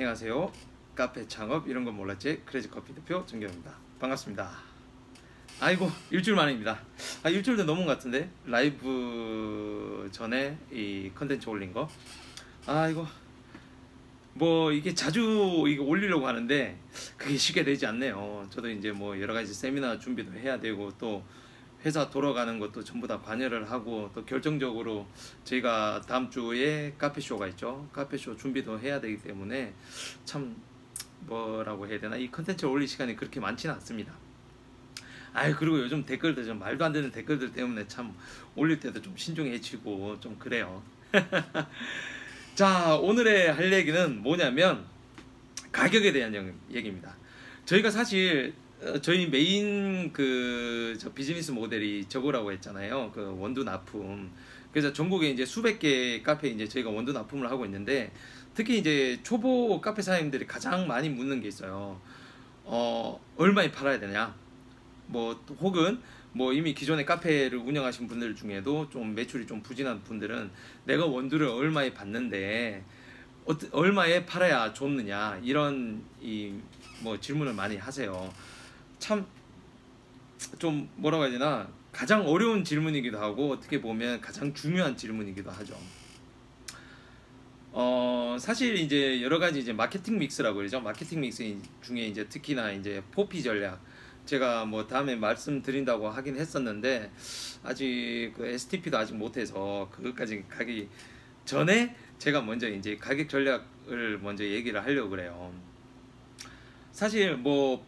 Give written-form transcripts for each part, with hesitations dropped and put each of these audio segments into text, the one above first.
안녕하세요. 카페 창업 이런 건 몰랐지 크레이지커피 대표 정경입니다. 반갑습니다. 아이고 일주일 만입니다. 일주일도 넘은 것 같은데 라이브 전에 이 컨텐츠 올린 거. 아이고 뭐 이게 자주 이거 올리려고 하는데 그게 쉽게 되지 않네요. 저도 이제 뭐 여러 가지 세미나 준비도 해야 되고 또 회사 돌아가는 것도 전부 다 관여를 하고 또 결정적으로 저희가 다음 주에 카페쇼가 있죠. 카페쇼 준비도 해야 되기 때문에 참 뭐라고 해야 되나 이 컨텐츠를 올릴 시간이 그렇게 많지는 않습니다. 그리고 요즘 댓글들 좀 말도 안 되는 댓글들 때문에 참 올릴 때도 좀 신중해지고 좀 그래요. 자, 오늘의 할 얘기는 뭐냐면 가격에 대한 얘기입니다. 저희가 사실 저희 메인 저 비즈니스 모델이 저거라고 했잖아요. 그 원두 납품. 그래서 전국에 이제 수백 개 카페에 이제 저희가 원두 납품을 하고 있는데 특히 이제 초보 카페 사장님들이 가장 많이 묻는 게 있어요. 얼마에 팔아야 되냐? 뭐 혹은 뭐 이미 기존에 카페를 운영하신 분들 중에도 좀 매출이 좀 부진한 분들은 내가 원두를 얼마에 받는데 얼마에 팔아야 좋느냐 이런 뭐 질문을 많이 하세요. 참 좀 뭐라고 해야 되나 가장 어려운 질문이기도 하고 어떻게 보면 가장 중요한 질문이기도 하죠. 사실 이제 여러 가지 이제 마케팅 믹스라고 그러죠. 마케팅 믹스 중에 이제 특히나 이제 포피 전략 제가 뭐 다음에 말씀드린다고 하긴 했었는데 아직 그 STP도 아직 못해서 그것까지 가기 전에 제가 먼저 이제 가격 전략을 먼저 얘기를 하려고 그래요. 사실 뭐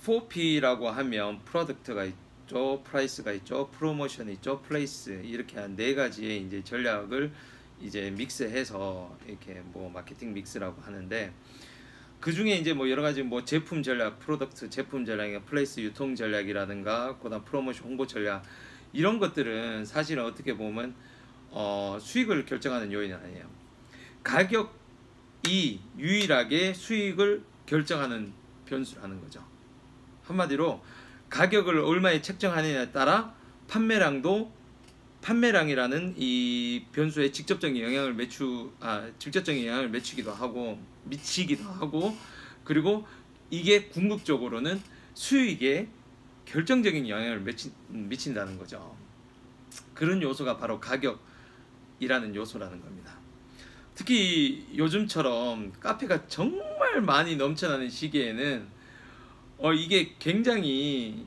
4P라고 하면 프로덕트가 있죠, 프라이스가 있죠, 프로모션이 있죠, 플레이스 이렇게 한 네 가지의 이제 전략을 이제 믹스해서 이렇게 뭐 마케팅 믹스라고 하는데 그 중에 이제 뭐 여러 가지 뭐 제품 전략, 프로덕트 제품 전략, 플레이스 유통 전략이라든가 그다음 프로모션 홍보 전략 이런 것들은 사실은 어떻게 보면 수익을 결정하는 요인은 아니에요. 가격이 유일하게 수익을 결정하는 변수라는 거죠. 한마디로 가격을 얼마에 책정하느냐에 따라 판매량이라는 이 변수에 직접적인 영향을 미치기도 하고 그리고 이게 궁극적으로는 수익에 결정적인 영향을 미친다는 거죠. 그런 요소가 바로 가격이라는 요소라는 겁니다. 특히 요즘처럼 카페가 정말 많이 넘쳐나는 시기에는 이게 굉장히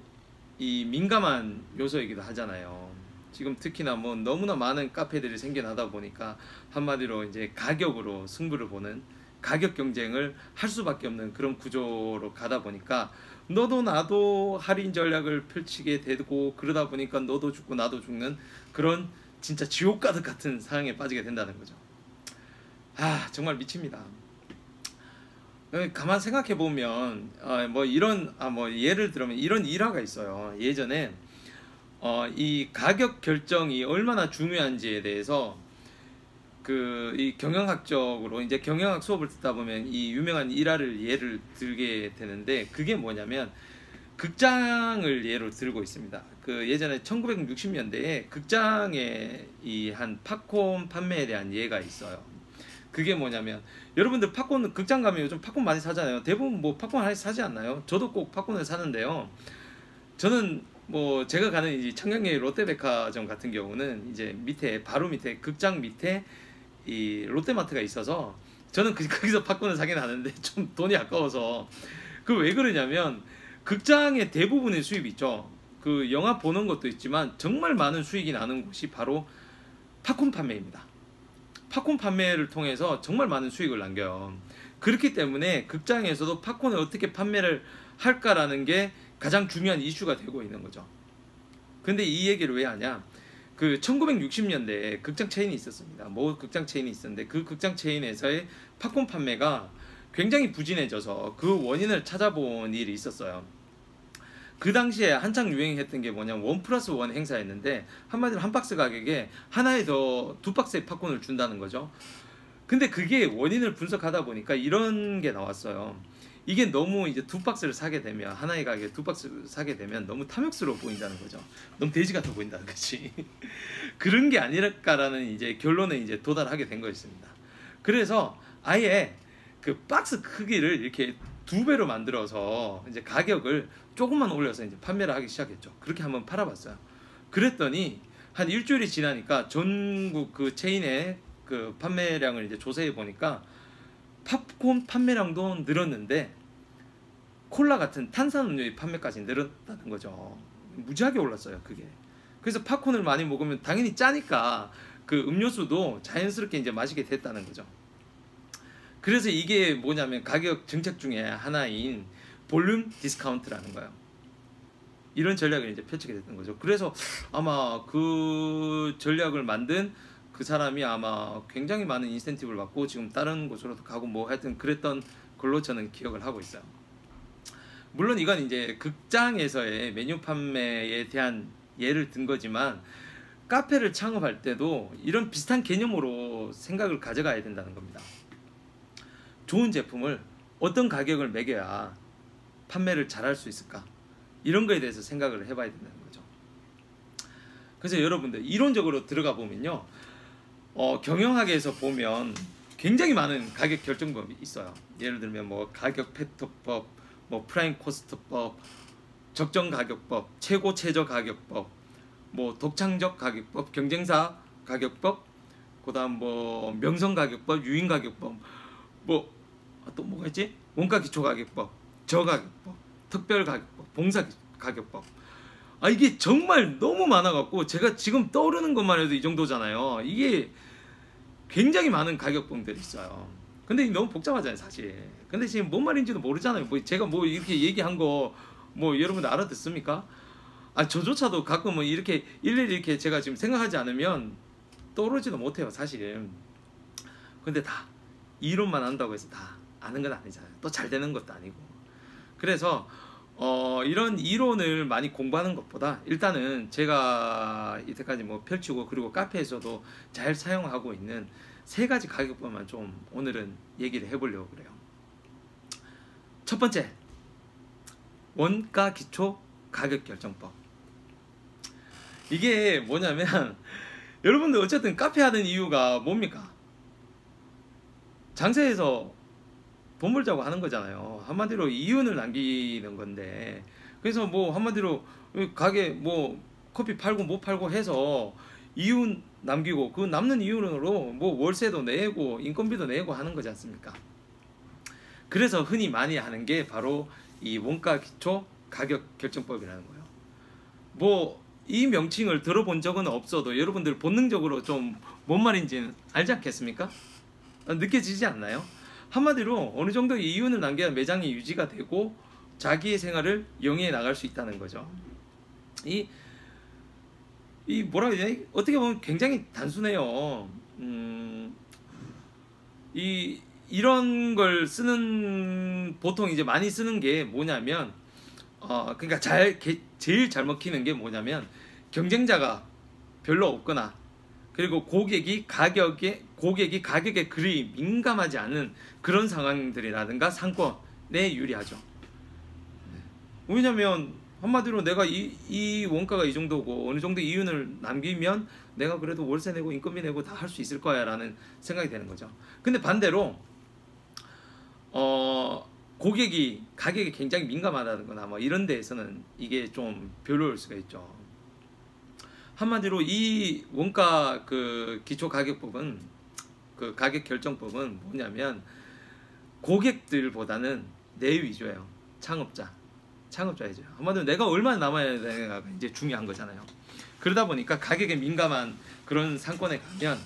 민감한 요소이기도 하잖아요. 지금 특히나 뭐 너무나 많은 카페들이 생겨나다 보니까 한마디로 이제 가격으로 승부를 보는 가격 경쟁을 할 수밖에 없는 그런 구조로 가다 보니까 너도 나도 할인 전략을 펼치게 되고 그러다 보니까 너도 죽고 나도 죽는 그런 진짜 지옥 가득 같은 상황에 빠지게 된다는 거죠. 정말 미칩니다. 가만 생각해 보면 뭐 이런 뭐 예를 들면 이런 일화가 있어요. 예전에 이 가격 결정이 얼마나 중요한지에 대해서 이 경영학적으로 이제 경영학 수업을 듣다 보면 이 유명한 일화를 예를 들게 되는데 그게 뭐냐면 극장을 예로 들고 있습니다. 그 예전에 1960년대에 극장에 한 팝콘 판매에 대한 예가 있어요. 그게 뭐냐면 여러분들 팝콘 극장 가면 요즘 팝콘 많이 사잖아요. 대부분 뭐 팝콘 하나씩 사지 않나요? 저도 꼭 팝콘을 사는데요. 저는 뭐 제가 가는 이제 청량리 롯데백화점 같은 경우는 이제 바로 밑에 극장 밑에 이 롯데마트가 있어서 저는 거기서 팝콘을 사긴 하는데 좀 돈이 아까워서 왜 그러냐면 극장의 대부분의 수입이 있죠. 그 영화 보는 것도 있지만 정말 많은 수익이 나는 곳이 바로 팝콘 판매입니다. 팝콘 판매를 통해서 정말 많은 수익을 남겨요. 그렇기 때문에 극장에서도 팝콘을 어떻게 판매를 할까라는 게 가장 중요한 이슈가 되고 있는 거죠. 근데 이 얘기를 왜 하냐? 그 1960년대에 극장 체인이 있었습니다. 뭐 극장 체인이 있었는데 그 극장 체인에서의 팝콘 판매가 굉장히 부진해져서 그 원인을 찾아본 일이 있었어요. 그 당시에 한창 유행했던 게 뭐냐면 1+1 행사였는데 한마디로 한 박스 가격에 하나에 더 2박스의 팝콘을 준다는 거죠. 근데 그게 원인을 분석하다 보니까 이런 게 나왔어요. 이게 너무 이제 2박스를 사게 되면 하나의 가격에 2박스 사게 되면 너무 탐욕스러워 보인다는 거죠. 너무 돼지 같아 보인다는 거지. 그런 게 아닐까라는 이제 결론에 이제 도달하게 된 거였습니다. 그래서 아예 그 박스 크기를 이렇게 2배로 만들어서 이제 가격을 조금만 올려서 이제 판매를 하기 시작했죠. 그렇게 한번 팔아봤어요. 그랬더니 한 일주일이 지나니까 전국 그 체인의 그 판매량을 이제 조사해 보니까 팝콘 판매량도 늘었는데 콜라 같은 탄산음료의 판매까지 늘었다는 거죠. 무지하게 올랐어요, 그게. 그래서 팝콘을 많이 먹으면 당연히 짜니까 그 음료수도 자연스럽게 이제 마시게 됐다는 거죠. 그래서 이게 뭐냐면 가격 정책 중에 하나인 볼륨 디스카운트라는 거예요. 이런 전략을 이제 펼치게 됐던 거죠. 그래서 아마 그 전략을 만든 그 사람이 아마 굉장히 많은 인센티브를 받고 지금 다른 곳으로도 가고 뭐 하여튼 그랬던 걸로 저는 기억을 하고 있어요. 물론 이건 이제 극장에서의 메뉴 판매에 대한 예를 든 거지만 카페를 창업할 때도 이런 비슷한 개념으로 생각을 가져가야 된다는 겁니다. 좋은 제품을 어떤 가격을 매겨야 판매를 잘할 수 있을까? 이런 거에 대해서 생각을 해봐야 된다는 거죠. 그래서 여러분들 이론적으로 들어가 보면요, 경영학에서 보면 굉장히 많은 가격 결정법이 있어요. 예를 들면 뭐 가격 팩터법, 뭐 프라임 코스트법, 적정 가격법, 최고 최저 가격법, 뭐 독창적 가격법, 경쟁사 가격법, 그다음 뭐 명성 가격법, 유인 가격법, 뭐 또 뭐가 있지? 원가 기초 가격법, 저가격법, 특별 가격법, 봉사 가격법. 아, 이게 정말 너무 많아갖고 제가 지금 떠오르는 것만 해도 이 정도잖아요. 이게 굉장히 많은 가격법들이 있어요. 근데 너무 복잡하잖아요, 사실. 근데 지금 뭔 말인지도 모르잖아요. 뭐 제가 뭐 이렇게 얘기한 거 뭐 여러분들 알아듣습니까? 아, 저조차도 가끔은 이렇게 일일이 이렇게 제가 지금 생각하지 않으면 떠오르지도 못해요, 사실. 근데 다 이론만 안다고 해서 다 아는 건 아니잖아요. 또 잘 되는 것도 아니고. 그래서 이런 이론을 많이 공부하는 것보다 일단은 제가 이때까지 뭐 펼치고 그리고 카페에서도 잘 사용하고 있는 3가지 가격법만 좀 오늘은 얘기를 해보려고 그래요. 첫 번째, 원가 기초 가격 결정법. 이게 뭐냐면 여러분들 어쨌든 카페 하는 이유가 뭡니까? 장사해서 돈 벌자고 하는 거잖아요. 한마디로 이윤을 남기는 건데, 그래서 뭐 한마디로 가게 뭐 커피 팔고 못 팔고 해서 이윤 남기고 그 남는 이윤으로 뭐 월세도 내고 인건비도 내고 하는 거지 않습니까? 그래서 흔히 많이 하는 게 바로 이 원가 기초 가격 결정법이라는 거예요. 뭐 이 명칭을 들어본 적은 없어도 여러분들 본능적으로 좀 뭔 말인지는 알지 않겠습니까? 느껴지지 않나요? 한마디로 어느 정도 이윤을 남겨야 매장이 유지가 되고 자기의 생활을 영위해 나갈 수 있다는 거죠. 이 뭐라 그러냐, 어떻게 보면 굉장히 단순해요. 이런 걸 쓰는, 보통 이제 많이 쓰는 게 뭐냐면 그러니까 제일 잘 먹히는 게 뭐냐면 경쟁자가 별로 없거나, 그리고 고객이 가격에 그리 민감하지 않은 그런 상황들이라든가 상권에 유리하죠. 왜냐면 한마디로 내가 이 원가가 이 정도고 어느 정도 이윤을 남기면 내가 그래도 월세 내고 인건비 내고 다 할 수 있을 거야 라는 생각이 되는 거죠. 근데 반대로 고객이 가격에 굉장히 민감하다거나 뭐 이런 데에서는 이게 좀 별로일 수가 있죠. 한마디로 이 원가 그 기초 가격법은, 그 가격 결정법은 뭐냐면 고객들보다는 내 위주예요. 창업자 위주예요. 한마디로 내가 얼마나 남아야 되는가가 이제 중요한 거잖아요. 그러다 보니까 가격에 민감한 그런 상권에 가면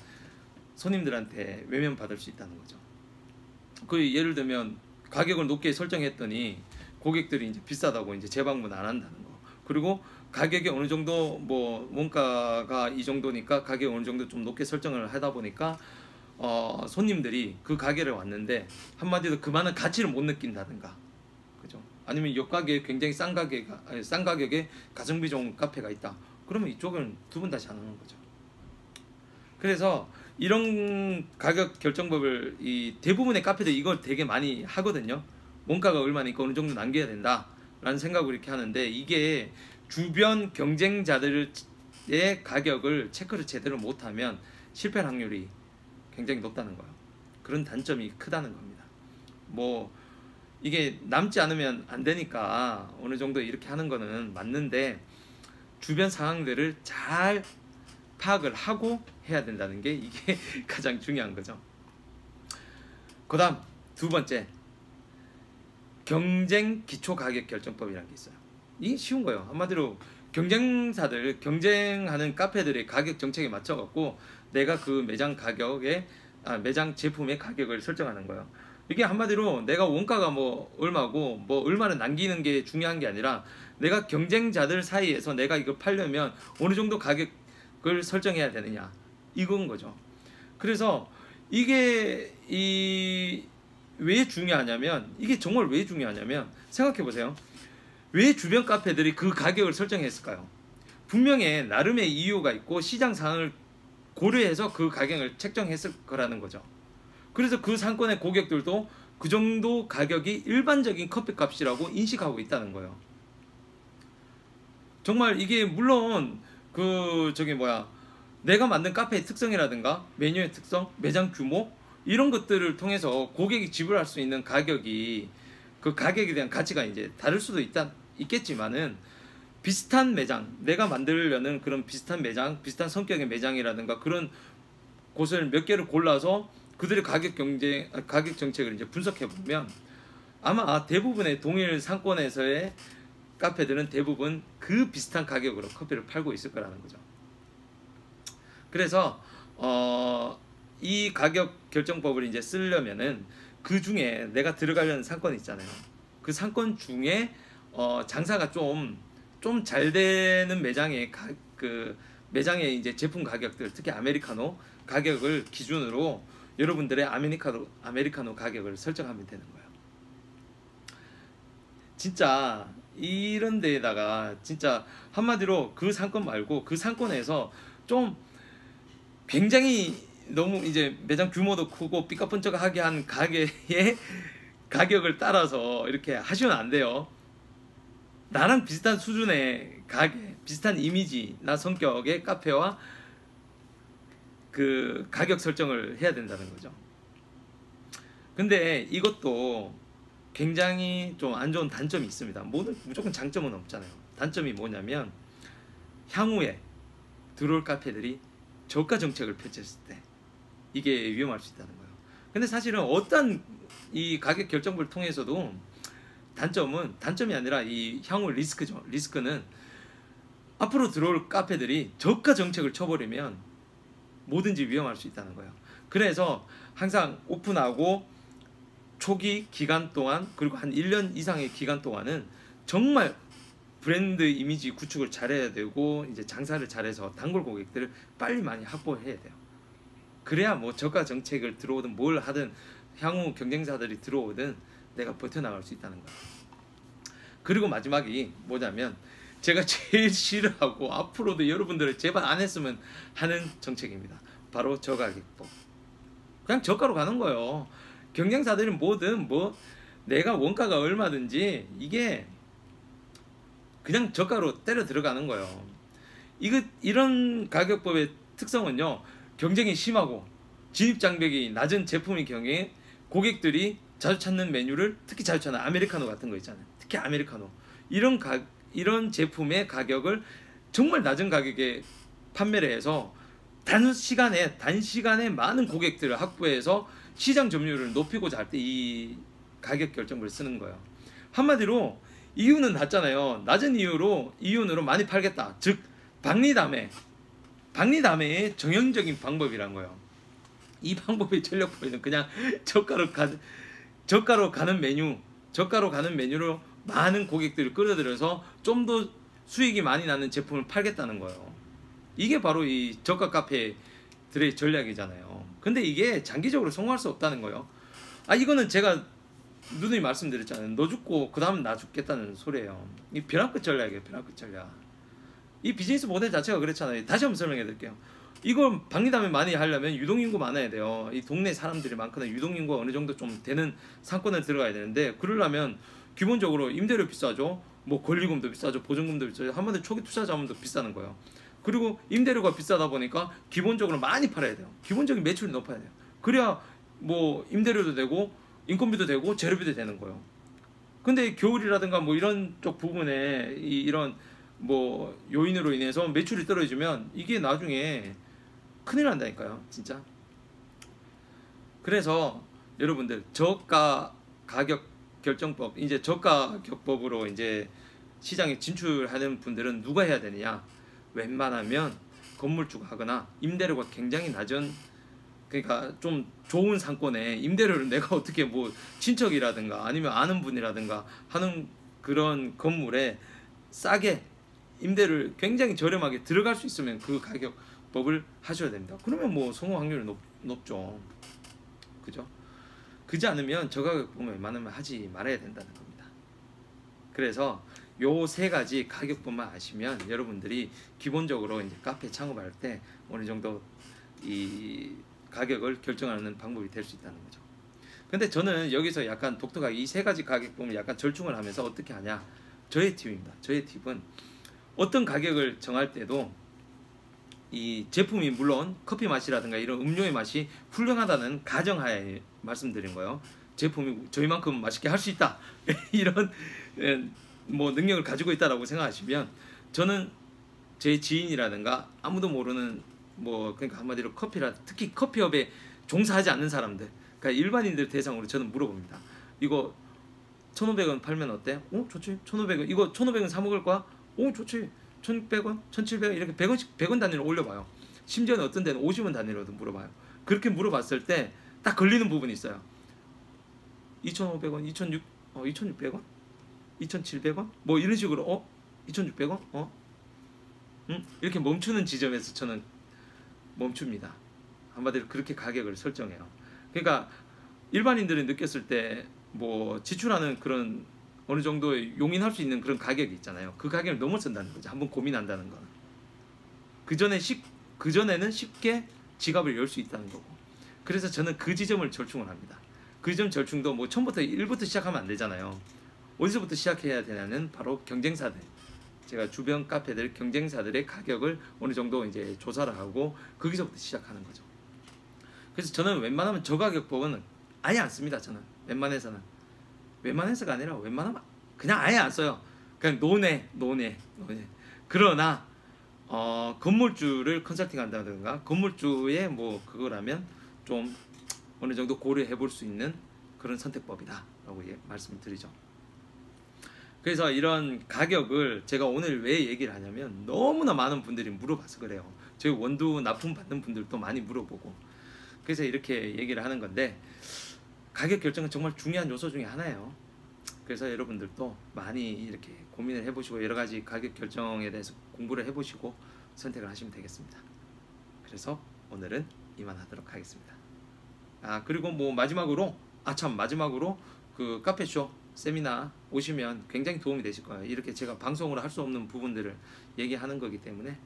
손님들한테 외면받을 수 있다는 거죠. 그 예를 들면 가격을 높게 설정했더니 고객들이 이제 비싸다고 이제 재방문 안 한다는 거. 그리고 가격이 어느 정도 뭐 원가가 이 정도니까 가격 어느 정도 좀 높게 설정을 하다 보니까 손님들이 그 가게를 왔는데 한마디로 그만한 가치를 못 느낀다든가, 그죠? 아니면 옆 가게에 굉장히 싼 가격에 가성비 좋은 카페가 있다. 그러면 이쪽은 두 번 다시 안 오는 거죠. 그래서 이런 가격 결정법을 이 대부분의 카페들 이걸 되게 많이 하거든요. 원가가 얼마니까 어느 정도 남겨야 된다라는 생각으로 이렇게 하는데, 이게 주변 경쟁자들의 가격을 체크를 제대로 못하면 실패 확률이 굉장히 높다는 거예요. 그런 단점이 크다는 겁니다. 뭐 이게 남지 않으면 안 되니까 어느 정도 이렇게 하는 거는 맞는데 주변 상황들을 잘 파악을 하고 해야 된다는 게 이게 가장 중요한 거죠. 그 다음 두 번째, 경쟁 기초 가격 결정법이라는 게 있어요. 이게 쉬운 거예요. 한마디로 경쟁사들, 경쟁하는 카페들의 가격 정책에 맞춰 갖고 내가 그 매장 가격에 매장 제품의 가격을 설정하는 거예요. 이게 한마디로 내가 원가가 뭐 얼마고 뭐 얼마를 남기는 게 중요한 게 아니라 내가 경쟁자들 사이에서 내가 이걸 팔려면 어느 정도 가격을 설정해야 되느냐, 이건 거죠. 그래서 이게 왜 중요하냐면, 이게 정말 왜 중요하냐면, 생각해 보세요. 왜 주변 카페들이 그 가격을 설정했을까요? 분명히 나름의 이유가 있고 시장 상황을 고려해서 그 가격을 책정했을 거라는 거죠. 그래서 그 상권의 고객들도 그 정도 가격이 일반적인 커피 값이라고 인식하고 있다는 거예요. 정말 이게 물론 내가 만든 카페의 특성이라든가 메뉴의 특성, 매장 규모 이런 것들을 통해서 고객이 지불할 수 있는 가격이, 그 가격에 대한 가치가 이제 다를 수도 있겠지만은 비슷한 매장, 내가 만들려는 그런 비슷한 매장, 비슷한 성격의 매장이라든가 그런 곳을 몇 개를 골라서 그들의 가격 정책을 이제 분석해 보면 아마 대부분의 동일 상권에서의 카페들은 대부분 그 비슷한 가격으로 커피를 팔고 있을 거라는 거죠. 그래서 이 가격 결정법을 이제 쓰려면은 그 중에 내가 들어가려는 상권 있잖아요. 그 상권 중에 장사가 좀 잘 되는 매장의 매장의 이제 제품 가격들, 특히 아메리카노 가격을 기준으로 여러분들의 아메리카노 가격을 설정하면 되는 거예요. 진짜 이런 데에다가 진짜 한마디로 그 상권 말고 그 상권에서 좀 굉장히 너무 이제 매장 규모도 크고 삐까뻔쩍하게 한 가게의 가격을 따라서 이렇게 하시면 안 돼요. 나랑 비슷한 수준의 가게, 비슷한 이미지나 성격의 카페와 그 가격 설정을 해야 된다는 거죠. 근데 이것도 굉장히 좀 안 좋은 단점이 있습니다. 무조건 장점은 없잖아요. 단점이 뭐냐면 향후에 들어올 카페들이 저가 정책을 펼쳤을 때 이게 위험할 수 있다는 거예요. 근데 사실은 어떤 이 가격 결정법을 통해서도 단점이 아니라 이 향후 리스크죠. 리스크는 앞으로 들어올 카페들이 저가 정책을 쳐버리면 뭐든지 위험할 수 있다는 거예요. 그래서 항상 오픈하고 초기 기간 동안, 그리고 한 1년 이상의 기간 동안은 정말 브랜드 이미지 구축을 잘해야 되고 이제 장사를 잘해서 단골 고객들을 빨리 많이 확보해야 돼요. 그래야 뭐 저가 정책을 들어오든 뭘 하든 향후 경쟁사들이 들어오든 내가 버텨나갈 수 있다는 거예요. 그리고 마지막이 뭐냐면 제가 제일 싫어하고 앞으로도 여러분들을 제발 안 했으면 하는 정책입니다. 바로 저가격법. 그냥 저가로 가는 거예요. 경쟁사들은 뭐든 내가 원가가 얼마든지 이게 그냥 저가로 때려 들어가는 거예요. 이런 가격법의 특성은요, 경쟁이 심하고 진입장벽이 낮은 제품의 경우에 고객들이 자주 찾는 메뉴를, 특히 자주 찾는 아메리카노 같은 거 있잖아요. 특히 아메리카노 이런 제품의 가격을 정말 낮은 가격에 판매를 해서 단시간에 많은 고객들을 확보해서 시장 점유율을 높이고자 할 때 이 가격 결정을 쓰는 거예요. 한마디로 이윤은 낮잖아요. 낮은 이윤으로 많이 팔겠다. 즉 박리담회의 정형적인 방법이란 거예요. 이 방법의 전력 포인트는 그냥 저가로 가는 메뉴로 많은 고객들을 끌어들여서 좀 더 수익이 많이 나는 제품을 팔겠다는 거예요. 이게 바로 이 저가 카페들의 전략이잖아요. 근데 이게 장기적으로 성공할 수 없다는 거예요. 이거는 제가 누누이 말씀드렸잖아요. 너 죽고 그 다음 나 죽겠다는 소리예요. 이 벼랑끝 전략이에요. 벼랑끝 전략. 이 비즈니스 모델 자체가 그렇잖아요. 다시 한번 설명해 드릴게요. 이걸 박리담회 많이 하려면 유동인구 많아야 돼요. 이 동네 사람들이 많거나 유동인구가 어느 정도 좀 되는 상권을 들어가야 되는데, 그러려면 기본적으로 임대료 비싸죠. 뭐 권리금도 비싸죠. 보증금도 비싸죠. 한마디로 초기 투자 자금도 비싸는 거예요. 그리고 임대료가 비싸다 보니까 기본적으로 많이 팔아야 돼요. 기본적인 매출이 높아야 돼요. 그래야 뭐 임대료도 되고 인건비도 되고 재료비도 되는 거예요. 근데 겨울이라든가 뭐 이런 쪽 부분에 이런 뭐 요인으로 인해서 매출이 떨어지면 이게 나중에 큰일 난다니까요, 진짜. 그래서 여러분들 저가 가격 결정법, 이제 저가 가격법으로 이제 시장에 진출하는 분들은 누가 해야 되느냐? 웬만하면 건물주가 하거나 임대료가 굉장히 낮은, 그러니까 좀 좋은 상권에 임대료를 내가 어떻게 뭐 친척이라든가 아니면 아는 분이라든가 하는 그런 건물에 싸게 임대를 굉장히 저렴하게 들어갈 수 있으면 그 가격법을 하셔야 됩니다. 그러면 뭐 성공 확률이 높죠. 그죠? 그지 않으면 저 가격 보면 웬만하면 하지 말아야 된다는 겁니다. 그래서 요 세 가지 가격법만 아시면 여러분들이 기본적으로 이제 카페 창업할 때 어느 정도 이 가격을 결정하는 방법이 될 수 있다는 거죠. 근데 저는 여기서 약간 독특하게 이 세 가지 가격법을 약간 절충을 하면서 어떻게 하냐, 저의 팁입니다. 저의 팁은 어떤 가격을 정할 때도 이 제품이 물론 커피 맛이라든가 이런 음료의 맛이 훌륭하다는 가정하에 말씀드린 거예요. 제품이 저희만큼 맛있게 할 수 있다 이런 뭐 능력을 가지고 있다라고 생각하시면, 저는 제 지인이라든가 아무도 모르는 뭐 그러니까 한마디로 특히 커피업에 종사하지 않는 사람들, 그러니까 일반인들 대상으로 저는 물어봅니다. 이거 1,500원 팔면 어때? 좋지. 1,500원. 이거 1,500원 사 먹을 거야? 좋지. 1,100원, 1,700원 이렇게 100원씩 100원 단위로 올려봐요. 심지어는 어떤 데는 50원 단위로도 물어봐요. 그렇게 물어봤을 때 딱 걸리는 부분이 있어요. 2,500원, 2,600원, 2,700원 뭐 이런 식으로 2,600원 이렇게 멈추는 지점에서 저는 멈춥니다. 한마디로 그렇게 가격을 설정해요. 그러니까 일반인들이 느꼈을 때 뭐 지출하는 그런 어느 정도 용인할 수 있는 그런 가격이 있잖아요. 그 가격을 넘어선다는 거죠. 한번 고민한다는 거는. 그전에는 쉽게 지갑을 열 수 있다는 거고. 그래서 저는 그 지점을 절충을 합니다. 그 지점 절충도 뭐 처음부터 1부터 시작하면 안 되잖아요. 어디서부터 시작해야 되냐는 바로 경쟁사들. 제가 주변 카페들 경쟁사들의 가격을 어느 정도 이제 조사를 하고 거기서부터 시작하는 거죠. 그래서 저는 웬만하면 저가격법은 아예 안 씁니다. 저는 웬만해서가 아니라 웬만하면 그냥 아예 안 써요. 그냥 논해. 그러나 건물주를 컨설팅 한다든가 건물주의 뭐 그거라면 좀 어느 정도 고려해 볼 수 있는 그런 선택법이다 라고 말씀을 드리죠. 그래서 이런 가격을 제가 오늘 왜 얘기를 하냐면 너무나 많은 분들이 물어봐서 그래요. 저희 원두 납품 받는 분들도 많이 물어보고, 그래서 이렇게 얘기를 하는 건데, 가격 결정은 정말 중요한 요소 중에 하나예요. 그래서 여러분들도 많이 이렇게 고민을 해보시고 여러 가지 가격 결정에 대해서 공부를 해보시고 선택을 하시면 되겠습니다. 그래서 오늘은 이만하도록 하겠습니다. 그리고 뭐 마지막으로 그 카페쇼 세미나 오시면 굉장히 도움이 되실 거예요. 이렇게 제가 방송으로 할 수 없는 부분들을 얘기하는 거기 때문에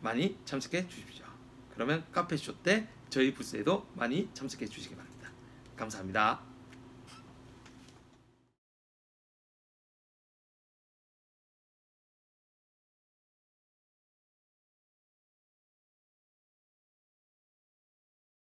많이 참석해 주십시오. 그러면 카페쇼 때 저희 부스에도 많이 참석해 주시기 바랍니다. 감사합니다.